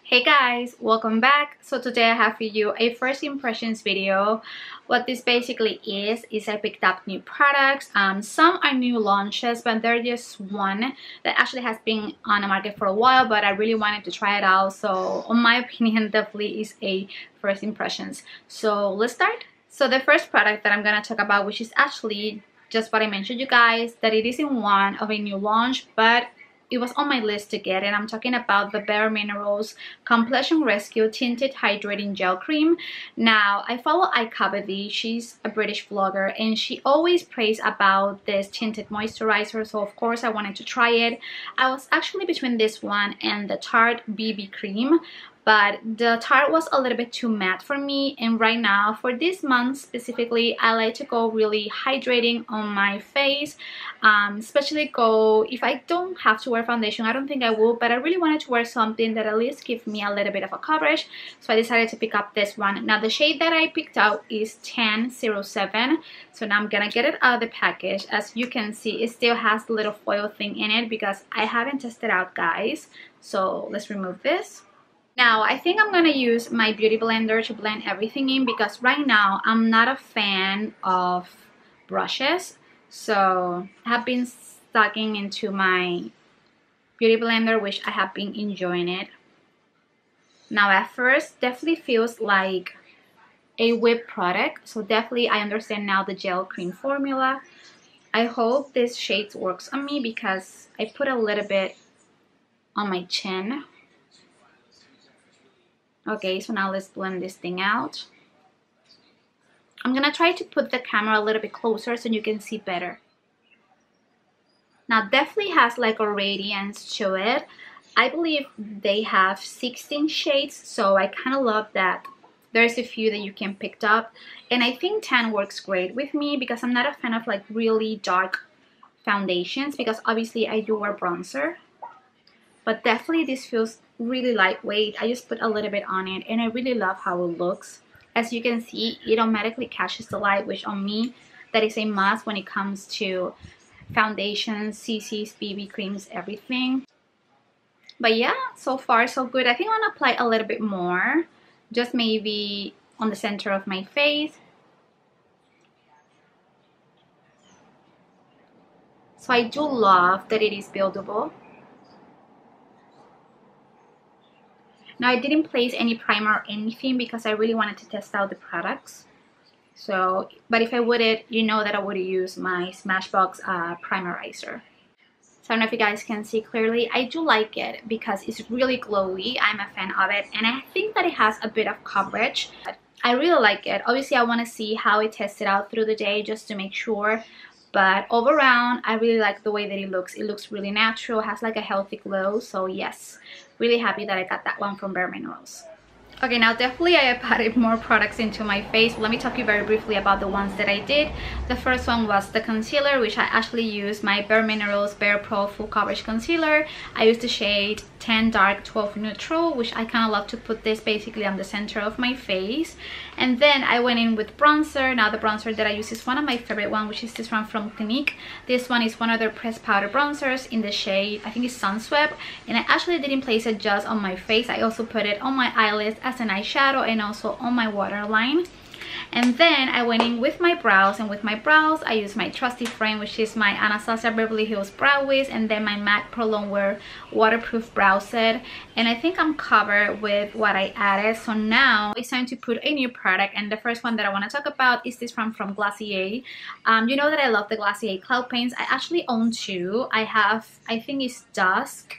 Hey guys, welcome back. So today I have for you a first impressions video. What this basically is I picked up new products. Some are new launches, but they're just one that actually has been on the market for a while, but I really wanted to try it out. So in my opinion, definitely is a first impressions. So let's start. So the first product that I'm gonna talk about, which is actually just what I mentioned you guys, that it isn't one of a new launch, but it was on my list to get, and I'm talking about the Bareminerals Complexion Rescue Tinted Hydrating Gel Cream. Now, I follow iCavity. She's a British vlogger, and she always prays about this tinted moisturizer, so of course I wanted to try it. I was actually between this one and the Tarte BB cream, but the Tarte was a little bit too matte for me, and right now for this month specifically I like to go really hydrating on my face, especially go if I don't have to wear foundation. I don't think I will, but I really wanted to wear something that at least gives me a little bit of a coverage, so I decided to pick up this one. Now the shade that I picked out is 1007, so now I'm gonna get it out of the package. As you can see, it still has the little foil thing in it because I haven't tested out, guys. So let's remove this. Now, I think I'm going to use my beauty blender to blend everything in because right now I'm not a fan of brushes. So I have been sucking into my beauty blender, which I have been enjoying it. Now, at first, definitely feels like a whipped product. So definitely I understand now the gel cream formula. I hope this shade works on me because I put a little bit on my chin. Okay, so now let's blend this thing out. I'm gonna try to put the camera a little bit closer so you can see better. Now definitely has like a radiance to it. I believe they have 16 shades, so I kind of love that there's a few that you can pick up. And I think tan works great with me because I'm not a fan of like really dark foundations because obviously I do wear bronzer. But definitely this feels really lightweight. I just put a little bit on it and I really love how it looks. As you can see, it automatically catches the light, which on me, that is a must when it comes to foundations, CCs, BB creams, everything. But yeah, so far so good. I think I'm gonna apply a little bit more, just maybe on the center of my face. So I do love that it is buildable. Now I didn't place any primer or anything because I really wanted to test out the products. So, but if I would, you know that I would use my Smashbox primerizer. So I don't know if you guys can see clearly. I do like it because it's really glowy. I'm a fan of it, and I think that it has a bit of coverage. I really like it. Obviously, I want to see how it tested out through the day just to make sure. But all around, I really like the way that it looks. It looks really natural, has like a healthy glow. So yes, really happy that I got that one from Bareminerals. Okay, now definitely I have added more products into my face. Let me talk to you very briefly about the ones that I did. The first one was the concealer, which I actually used my Bareminerals Bare Pro Full Coverage Concealer. I used the shade 10 Dark 12 Neutral, which I kind of love to put this basically on the center of my face. And then I went in with bronzer. Now the bronzer that I use is one of my favorite ones, which is this one from Clinique. This one is one of their pressed powder bronzers in the shade, I think it's Sunswept. And I actually didn't place it just on my face. I also put it on my eyelids as an eyeshadow and also on my waterline. And then I went in with my brows, and with my brows I used my trusty frame, which is my Anastasia Beverly Hills Brow Wiz, and then my MAC Pro Longwear Waterproof Brow Set. And I think I'm covered with what I added. So now it's time to put a new product, and the first one that I want to talk about is this one from Glossier. You know that I love the Glossier Cloud Paints. I actually own two. I have, I think it's Dusk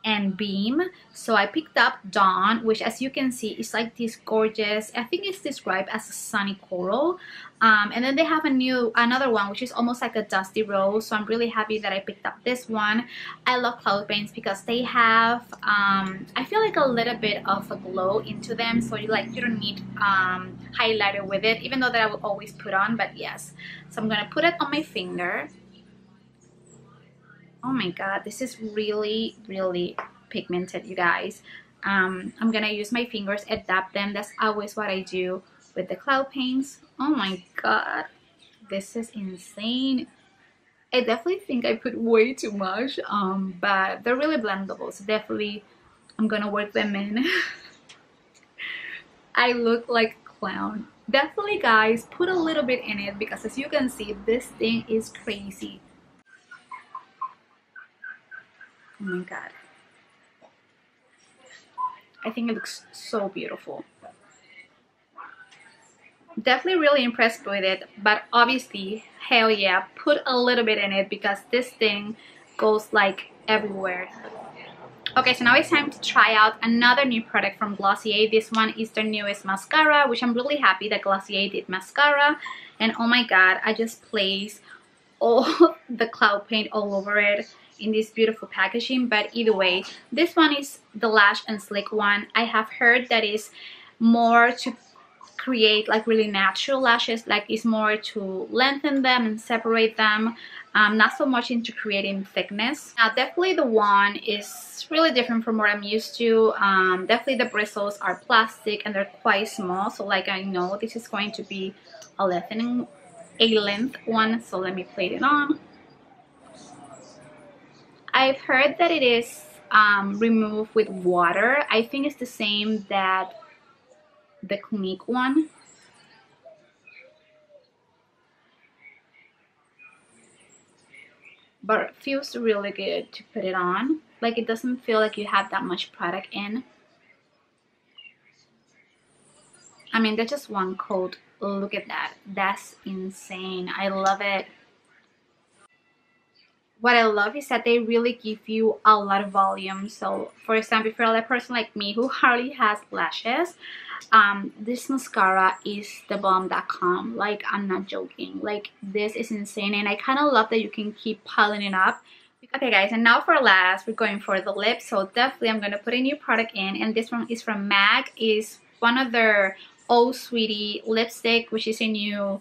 and Beam. So I picked up Dawn, which as you can see is like this gorgeous, I think it's described as a sunny coral, and then they have another one which is almost like a dusty rose. So I'm really happy that I picked up this one. I love cloud paints because they have I feel like a little bit of a glow into them, so you don't need highlighter with it, even though that I will always put on. But yes, so I'm gonna put it on my finger. Oh my god, this is really pigmented, you guys. I'm gonna use my fingers and dab them. That's always what I do with the cloud paints. Oh my god, this is insane. I definitely think I put way too much, but they're really blendable, so definitely I'm gonna work them in. I look like a clown. Definitely guys, put a little bit in it because as you can see, this thing is crazy. Oh my god. I think it looks so beautiful. Definitely really impressed with it, but obviously, hell yeah, put a little bit in it because this thing goes like everywhere. Okay, so now it's time to try out another new product from Glossier. This one is their newest mascara, which I'm really happy that Glossier did mascara. And oh my god, I just placed all the cloud paint all over it in this beautiful packaging. But either way, this one is the Lash and Slick one. I have heard that is more to create like really natural lashes, like it's more to lengthen them and separate them, not so much into creating thickness. Now definitely the one is really different from what I'm used to. Definitely the bristles are plastic and they're quite small, so like I know this is going to be a length one, so let me plate it on. I've heard that it is removed with water. I think it's the same that the Clinique one. But it feels really good to put it on. Like it doesn't feel like you have that much product in. I mean, that's just one coat. Look at that. That's insane. I love it. What I love is that they really give you a lot of volume. So for example, if you're a person like me who hardly has lashes, this mascara is the bomb.com. Like, I'm not joking. Like, this is insane, and I kind of love that you can keep piling it up. Okay guys, and now for last, we're going for the lips. So definitely I'm going to put a new product in, and this one is from MAC. Is one of their Oh Sweetie lipstick, which is a new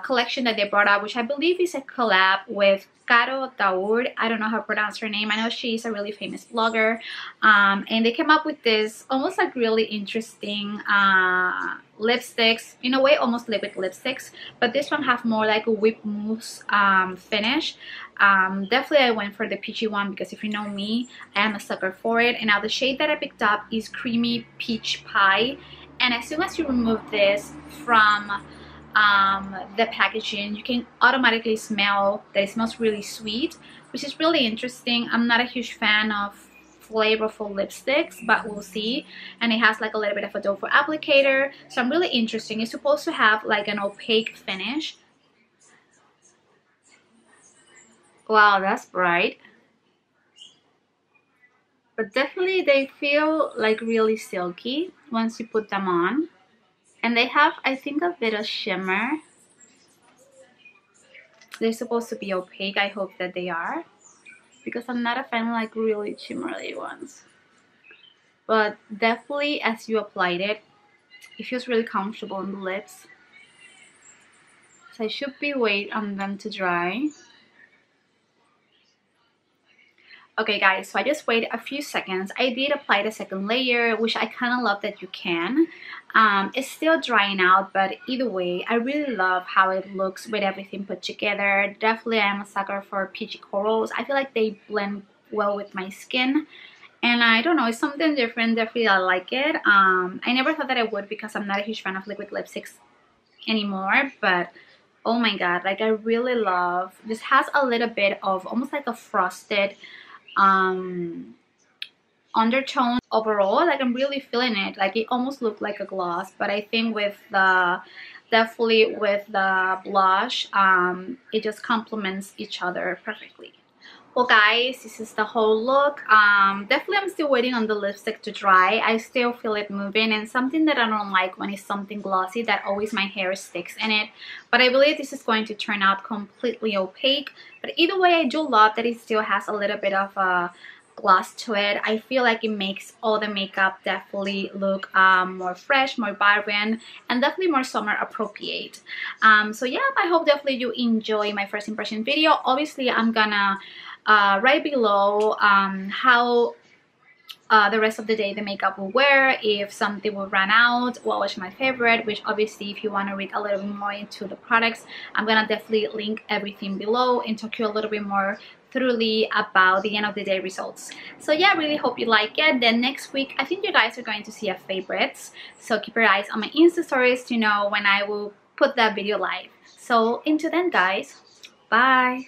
collection that they brought out, which I believe is a collab with Caro Daoud. I don't know how to pronounce her name. I know she's a really famous blogger, and they came up with this almost like really interesting lipsticks, in a way almost liquid lipsticks, but this one have more like a whipped mousse finish. Definitely I went for the peachy one because if you know me, I am a sucker for it. And now the shade that I picked up is Creamy Peach Pie, and as soon as you remove this from the packaging, you can automatically smell that it smells really sweet, which is really interesting. I'm not a huge fan of flavorful lipsticks, but we'll see. And it has like a little bit of a doe foot applicator, so I'm really interesting. It's supposed to have like an opaque finish. Wow, that's bright. But definitely they feel like really silky once you put them on. And they have, I think, a bit of shimmer. They're supposed to be opaque. I hope that they are, because I'm not a fan of like really shimmery ones. But definitely as you applied it, it feels really comfortable on the lips. So I should be waiting on them to dry. Okay guys, so I just waited a few seconds. I did apply the second layer, which I kind of love that you can. It's still drying out, but either way, I really love how it looks with everything put together. Definitely I am a sucker for peachy corals. I feel like they blend well with my skin. And I don't know, it's something different. Definitely I like it. I never thought that I would because I'm not a huge fan of liquid lipsticks anymore, but oh my god, like I really love this. Has a little bit of almost like a frosted undertone overall. Like I'm really feeling it. Like it almost looked like a gloss, but I think with the definitely with the blush, it just complements each other perfectly. Well guys, this is the whole look. Definitely I'm still waiting on the lipstick to dry. I still feel it moving, and something that I don't like when it's something glossy, that always my hair sticks in it. But I believe this is going to turn out completely opaque. But either way, I do love that it still has a little bit of a gloss to it. I feel like it makes all the makeup definitely look more fresh, more vibrant, and definitely more summer appropriate. So yeah, I hope definitely you enjoy my first impression video. Obviously I'm gonna right below how the rest of the day the makeup will wear, if something will run out, what was my favorite, which obviously if you want to read a little bit more into the products, I'm gonna definitely link everything below and talk to you a little bit more thoroughly about the end of the day results. So yeah, I really hope you like it. Then next week, I think you guys are going to see a favorites. So keep your eyes on my Insta stories to know when I will put that video live. So until then, guys, bye.